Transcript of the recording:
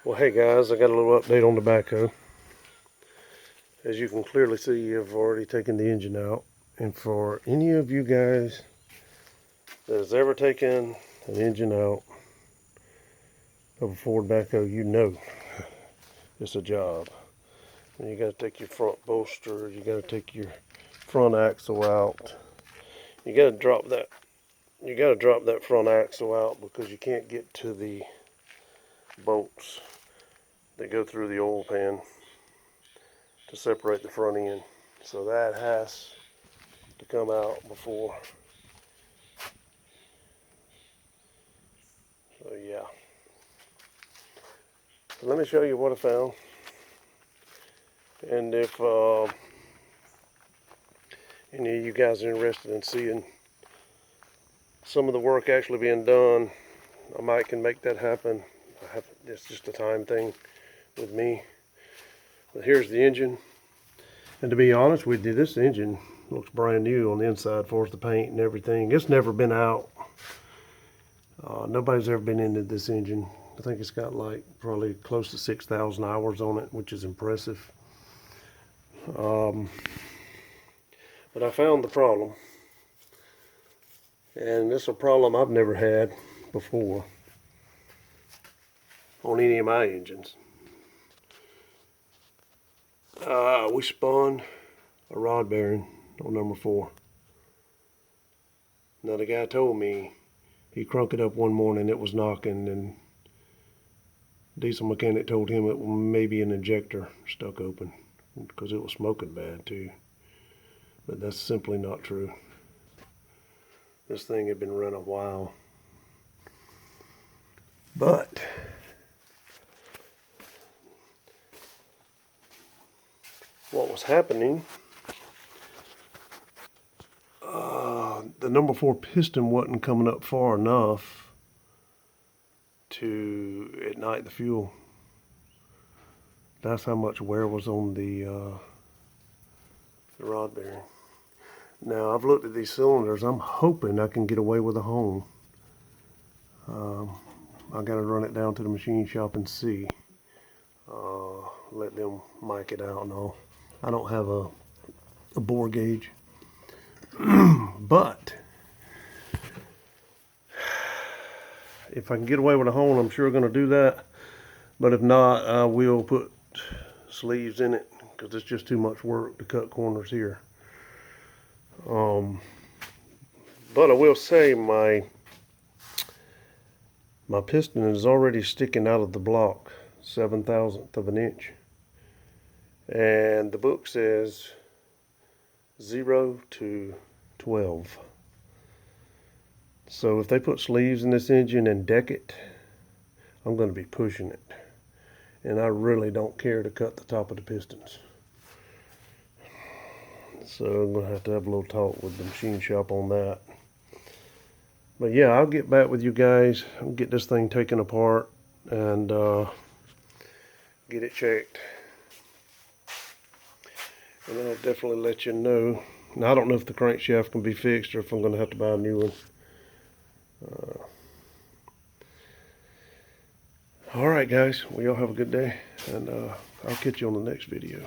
Well, hey guys, I got a little update on the backhoe. As you can clearly see, I've already taken the engine out. And for any of you guys that has ever taken an engine out of a Ford backhoe, you know it's a job. And you got to take your front bolster, you got to take your front axle out. You got to drop that. You got to drop that front axle out because you can't get to the bolts that go through the oil pan to separate the front end. So that has to come out before. So yeah. So let me show you what I found. And if any of you guys are interested in seeing some of the work actually being done, I might can make that happen. It's just a time thing with me. But here's the engine. And to be honest with you, this engine looks brand new on the inside as far as the paint and everything. It's never been out. Nobody's ever been into this engine. I think it's got like probably close to 6,000 hours on it, which is impressive. But I found the problem. And this is a problem I've never had before on any of my engines. We spun a rod bearing on number 4. Now the guy told me he crunked it up one morning, it was knocking, and diesel mechanic told him it was maybe an injector stuck open because it was smoking bad too. But that's simply not true. This thing had been run a while. But what was happening, the number 4 piston wasn't coming up far enough to ignite the fuel. That's how much wear was on the rod bearing. Now I've looked at these cylinders. I'm hoping I can get away with a home. I gotta run it down to the machine shop and see. Let them mic it out and all. I don't have a bore gauge. But if I can get away with a hone, I'm sure going to do that. But if not, I will put sleeves in it because it's just too much work to cut corners here. But I will say my piston is already sticking out of the block 7/1000 of an inch, and the book says 0 to 12. So if they put sleeves in this engine and deck it, I'm going to be pushing it. And I really don't care to cut the top of the pistons. So I'm going to have a little talk with the machine shop on that. But yeah, I'll get back with you guys. I'll get this thing taken apart and get it checked. And I'll definitely let you know. Now, I don't know if the crankshaft can be fixed or if I'm going to have to buy a new one. Alright guys, well y'all have a good day, and I'll catch you on the next video.